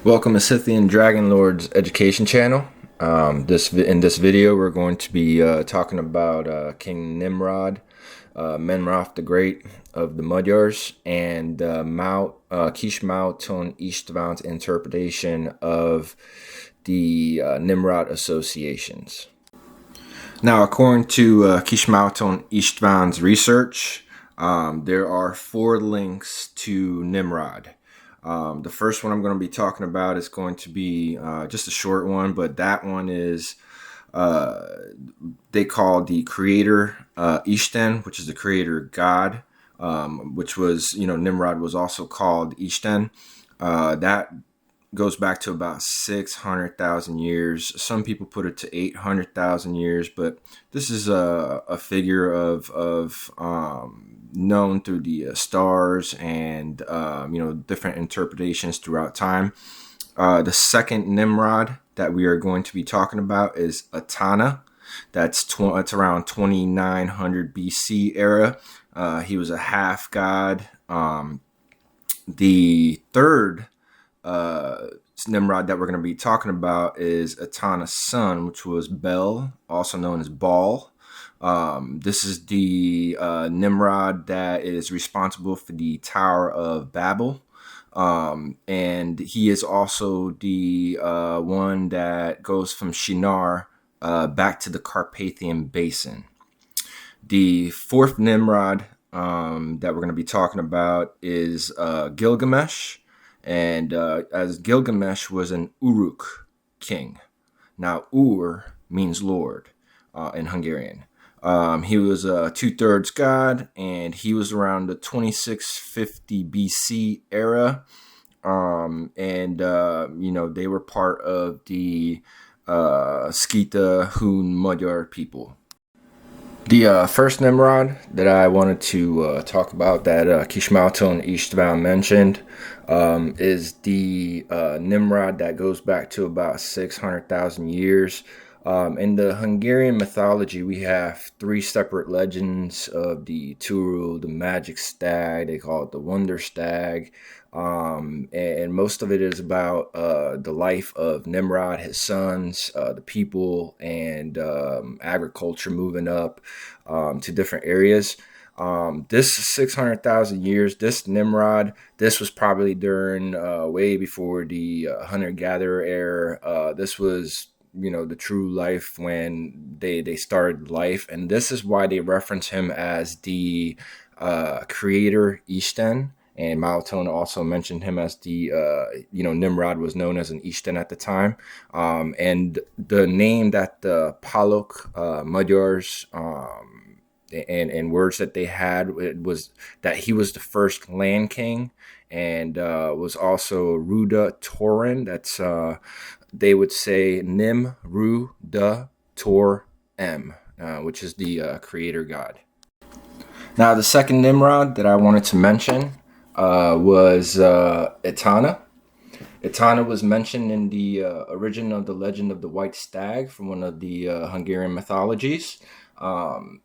Welcome to Scythian Dragon Lord's education channel. In this video, we're going to be talking about King Nimrod, Menraf the Great of the Magyars, and Kishmalton Istvan's interpretation of the Nimrod associations. Now, according to Kishmalton Istvan's research, there are 4 links to Nimrod. The first one I'm going to be talking about is going to be just a short one, but that one is they call the creator Ishten, which is the creator god, which was, Nimrod was also called Ishten. That goes back to about 600,000 years. Some people put it to 800,000 years, but this is a figure of known through the stars and different interpretations throughout time. The second Nimrod that we are going to be talking about is Atana. It's around 2900 BC era. He was a half god. The third Nimrod that we're going to be talking about is Atana's son, which was Bel, also known as Baal. This is the Nimrod that is responsible for the Tower of Babel. And he is also the one that goes from Shinar back to the Carpathian Basin. The fourth Nimrod that we're going to be talking about is Gilgamesh. And as Gilgamesh was an Uruk king. Now, Ur means Lord in Hungarian. He was a 2/3 god, and he was around the 2650 BC era. They were part of the Scythian Magyar people. The first Nimrod that I wanted to talk about that Kishmalton Istvan mentioned is the Nimrod that goes back to about 600,000 years. In the Hungarian mythology, we have 3 separate legends of the Turu, the magic stag. They call it the wonder stag. And most of it is about the life of Nimrod, his sons, the people, and agriculture moving up to different areas. This 600,000 years, this Nimrod, this was probably during way before the hunter-gatherer era. This was the true life when they started life, and this is why they reference him as the creator Ishten. And Maltone also mentioned him as the Nimrod was known as an Ishten at the time, and the name that the Palok Magyars and words that they had, it was that he was the first land king, and was also Ruda Torin. That's they would say Nim Ru Da Tor M, which is the creator god. Now, the second Nimrod that I wanted to mention was Etana. Etana was mentioned in the origin of the legend of the White Stag from one of the Hungarian mythologies.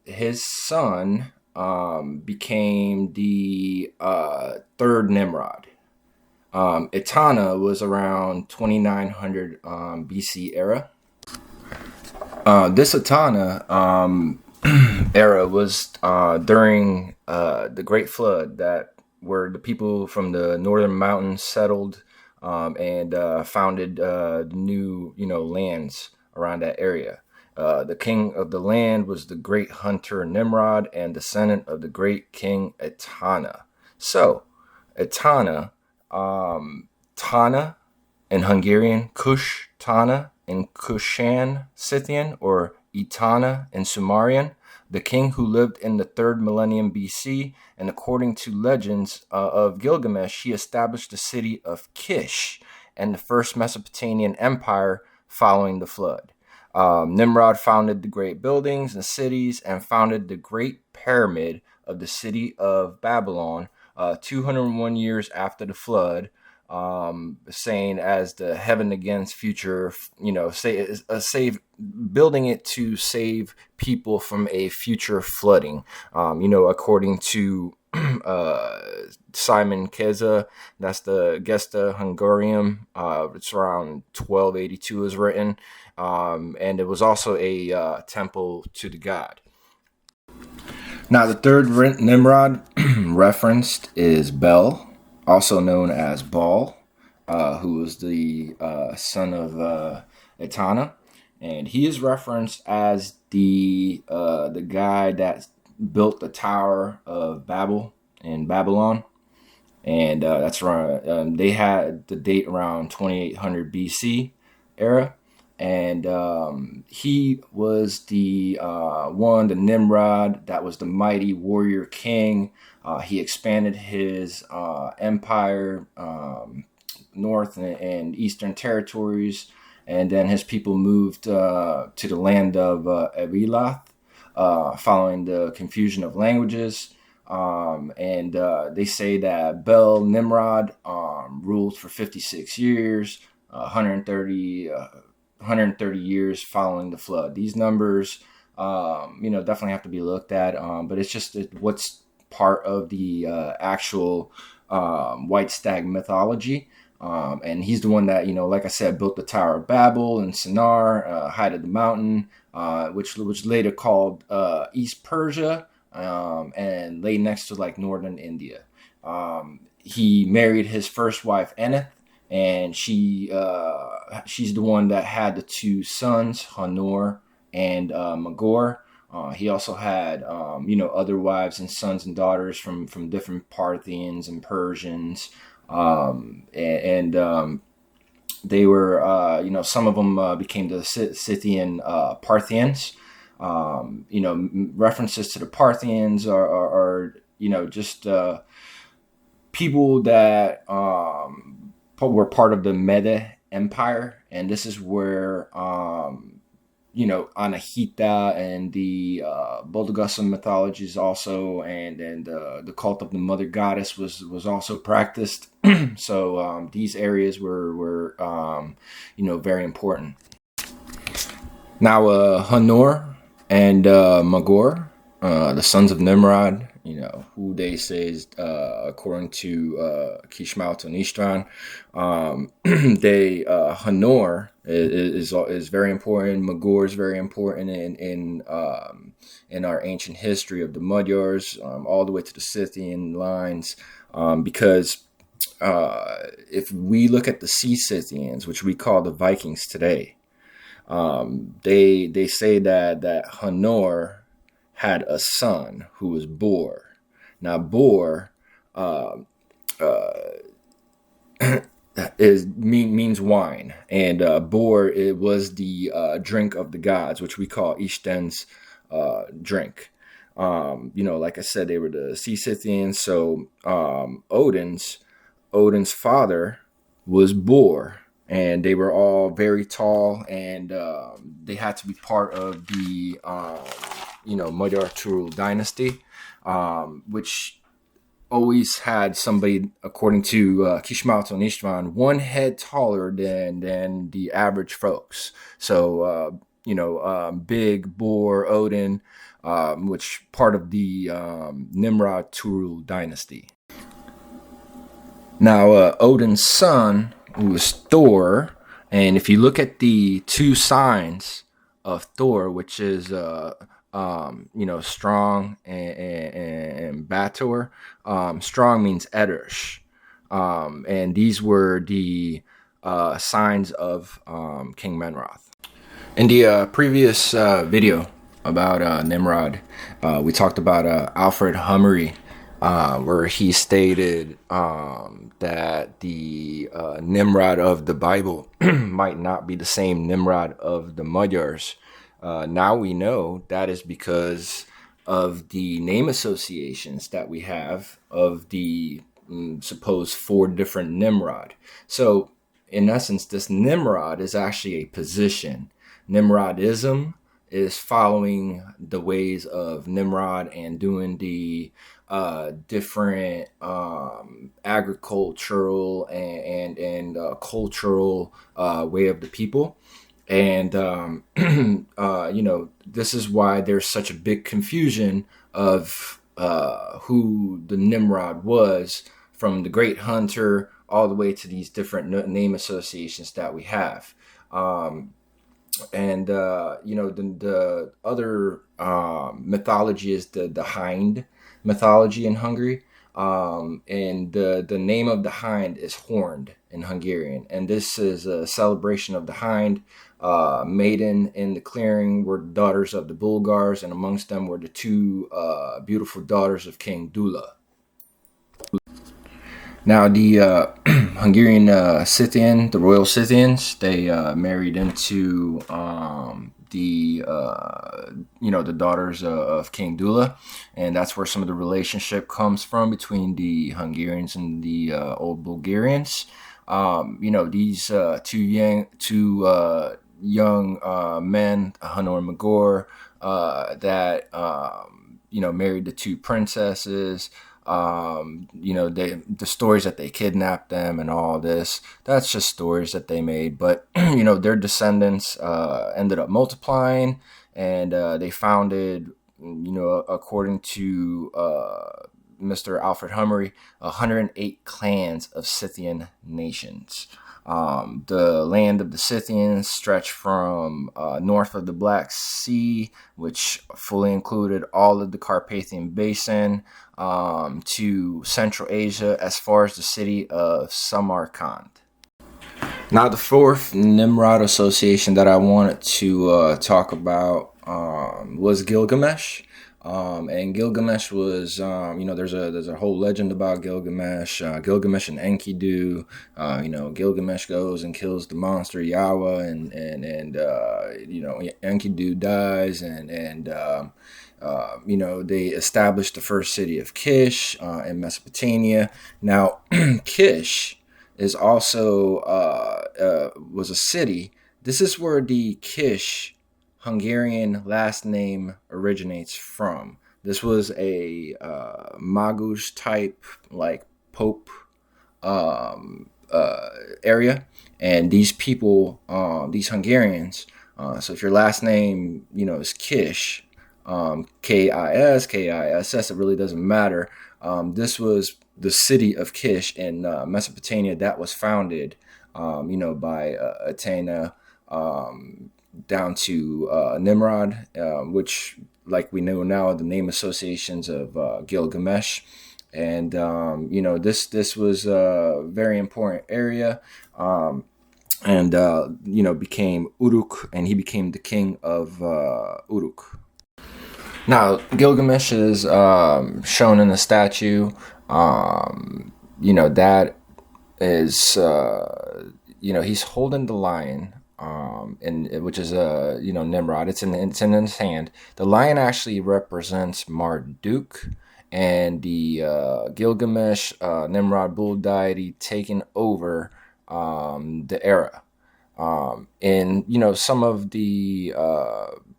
His son became the third Nimrod. Etana was around 2900 BC era. This Etana era was during the Great Flood, where the people from the northern mountains settled and founded new lands around that area. The king of the land was the great hunter Nimrod and descendant of the great king Etana. So, Etana, Tana in Hungarian, Kush Tana in Kushan Scythian, or Etana in Sumerian, the king who lived in the 3rd millennium BC, and according to legends of Gilgamesh, he established the city of Kish and the first Mesopotamian empire following the flood. Nimrod founded the great buildings and cities and founded the Great Pyramid of the city of Babylon 201 years after the flood, saying as the heaven against future, building it to save people from a future flooding, according to Simon Keza, that's the Gesta Hungarium. It's around 1282 was written, and it was also a temple to the god. Now, the third Nimrod referenced is Bel, also known as Baal, who was the son of Etana, and he is referenced as the guy that built the Tower of Babel in Babylon, and that's around. They had the date around 2800 BC era. And he was the the Nimrod that was the mighty warrior king. He expanded his empire north and eastern territories, and then his people moved to the land of Evilath, following the confusion of languages. And they say that Bel Nimrod ruled for 56 years, 130 years following the flood. These numbers, definitely have to be looked at, but it's just what's part of the actual White Stag mythology. And he's the one that, like I said, built the Tower of Babel and Sinar, height of the mountain, which later called East Persia, and lay next to like northern India. He married his first wife, Eneth, and she's the one that had the two sons, Hanor and Magor. He also had other wives and sons and daughters from different Parthians and Persians, and they were some of them became the Scythian Parthians. References to the Parthians are just people that were part of the Mede Empire, and this is where Anahita and the Bodhisattva mythologies also, and the cult of the Mother Goddess was also practiced. So these areas were very important. Now Hanor and Magor, the sons of Nimrod, who they say is, according to Kishmaut and Ishtvan, Hanor is very important. Magor is very important in our ancient history of the Magyars, all the way to the Scythian lines, because if we look at the Sea Scythians, which we call the Vikings today, they say that Hanor had a son who was Bor. Now Bor means wine, and Bor, it was the drink of the gods, which we call Ishten's drink. Like I said, they were the Sea Scythians. So Odin's father was Bor, and they were all very tall, and they had to be part of the Magyar Turul dynasty, which always had somebody, according to Kishmaut and Ishtvan, one head taller than the average folks. So big Bor Odin, which part of the Nimrod Turul dynasty. Now Odin's son, who was Thor, and if you look at the two signs of Thor, which is strong and Bator. Strong means Edrish, and these were the signs of King Menroth. In the previous video about Nimrod, we talked about Alfred Hummery, where he stated that the Nimrod of the Bible might not be the same Nimrod of the Magyars. Now we know that is because of the name associations that we have of the supposed 4 different Nimrod. So in essence, this Nimrod is actually a position. Nimrodism is following the ways of Nimrod and doing the different agricultural and cultural way of the people. And, this is why there's such a big confusion of who the Nimrod was, from the Great Hunter all the way to these different name associations that we have. And the other mythology is the hind mythology in Hungary. And the name of the hind is horned in Hungarian, and this is a celebration of the hind. Maiden in the clearing were the daughters of the Bulgars, and amongst them were the two beautiful daughters of King Dula. Now, the Hungarian Scythian, the royal Scythians, they married into the daughters of King Dula, and that's where some of the relationship comes from between the Hungarians and the old Bulgarians. These two young men, Honor and Magor, that married the two princesses. The stories that they kidnapped them and all this, that's just stories that they made. But their descendants ended up multiplying, and they founded, according to Mr. Alfred Hummery, 108 clans of Scythian nations. The land of the Scythians stretched from north of the Black Sea, which fully included all of the Carpathian Basin, to Central Asia as far as the city of Samarkand. Now, the fourth Nimrod association that I wanted to talk about was Gilgamesh. And Gilgamesh was, there's a whole legend about Gilgamesh. Gilgamesh and Enkidu. Gilgamesh goes and kills the monster Yawa, and Enkidu dies, and they established the first city of Kish in Mesopotamia. Now, Kish is also was a city. This is where the Kish Hungarian last name originates from. This was a Magus type, like Pope area, and these people, these Hungarians. So if your last name, is Kish, Kiss, Kiss, it really doesn't matter. This was the city of Kish in Mesopotamia that was founded, by Athena. Down to Nimrod, which, like we know now, are the name associations of Gilgamesh. And this was a very important area, became Uruk, and he became the king of Uruk. Now, Gilgamesh is shown in the statue. That is he's holding the lion. Which is Nimrod. It's in his hand. The lion actually represents Marduk, and the Gilgamesh Nimrod bull deity taking over the era. And some of the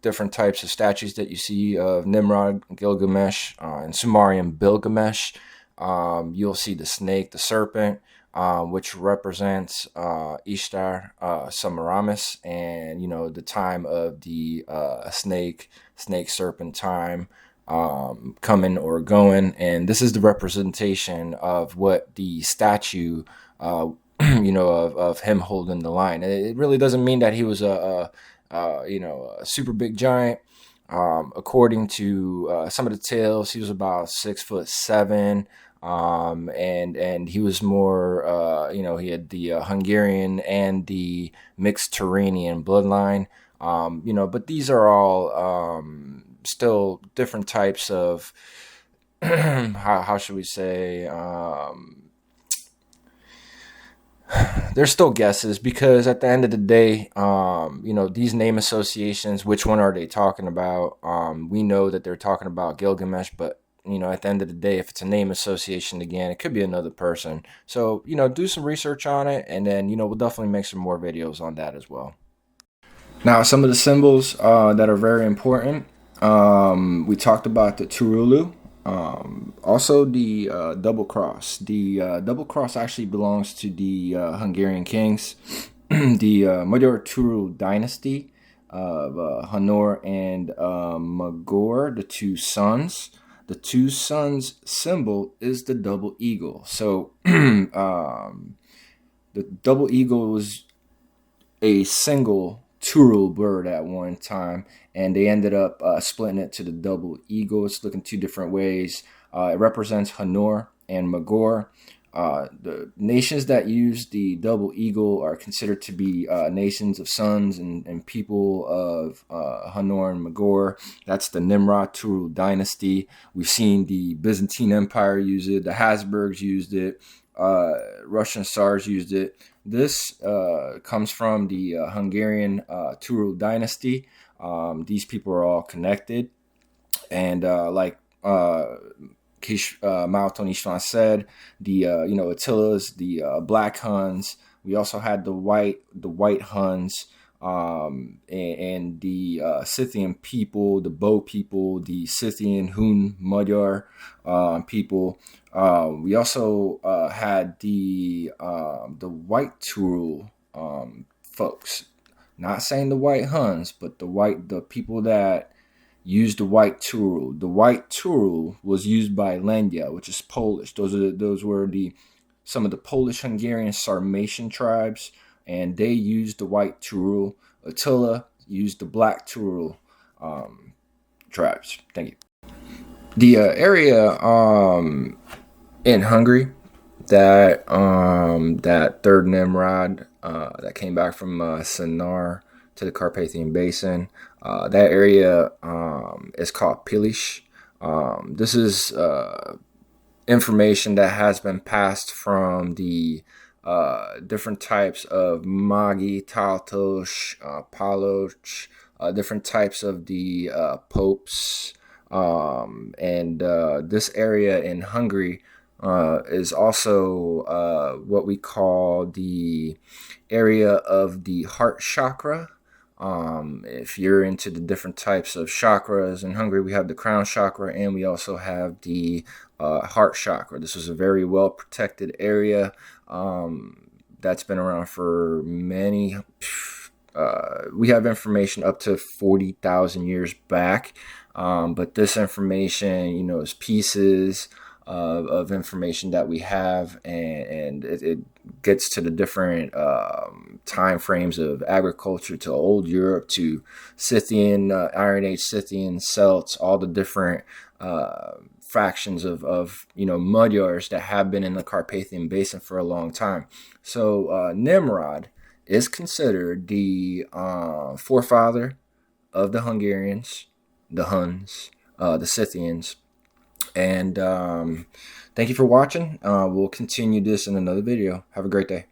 different types of statues that you see of Nimrod, Gilgamesh, and Sumerian Bilgamesh, you'll see the snake, the serpent, which represents Ishtar, Semiramis, and the time of the snake serpent time, coming or going. And this is the representation of what the statue of him holding the lion. It really doesn't mean that he was a super big giant. According to some of the tales, he was about 6'7". And he was more, he had the Hungarian and the mixed Turanian bloodline, but these are all still different types of, how should we say, they're still guesses, because at the end of the day, these name associations, which one are they talking about? We know that they're talking about Gilgamesh, but at the end of the day, if it's a name association, again, it could be another person. So, do some research on it, and then, we'll definitely make some more videos on that as well. Now, some of the symbols that are very important. We talked about the Turulu. Also, the double cross. The double cross actually belongs to the Hungarian kings. The Magyar Turul dynasty of Honor and Magor, the two sons. the two suns symbol is the double eagle. So the double eagle was a single Turu bird at one time, and they ended up splitting it to the double eagle. It's looking two different ways. It represents Hanor and Magor. The nations that use the double eagle are considered to be nations of sons and people of Hanor and Magor. That's the Nimrod Turu dynasty. We've seen the Byzantine Empire use it. The Habsburgs used it. Russian Tsars used it. This comes from the Hungarian Turu dynasty. These people are all connected, and like Malton Istvan said, the Attilas, the black Huns. We also had the white Huns, and the Scythian people, the Bow people, the Scythian Magyar people. We also had the white Turu folks. Not saying the white Huns, but the people that used the white Turu. The white Turu was used by Lendia, which is Polish. Those were some of the Polish-Hungarian Sarmatian tribes, and they used the white Turu. Attila used the black Turu tribes. Thank you. The area in Hungary that third Nimrod that came back from Sinar to the Carpathian Basin, that area is called Pilish. This is information that has been passed from the different types of Magi, Taltosh, Paloch, different types of the popes, and this area in Hungary is also what we call the area of the heart chakra. If you're into the different types of chakras in Hungary, we have the crown chakra, and we also have the heart chakra. This was a very well protected area that's been around for many. We have information up to 40,000 years back, but this information, is pieces of information that we have, and it gets to the different time frames of agriculture, to old Europe, to Scythian, Iron Age Scythian, Celts, all the different fractions of Magyars that have been in the Carpathian Basin for a long time. So Nimrod is considered the forefather of the Hungarians, the Huns, the Scythians. And thank you for watching. We'll continue this in another video. Have a great day.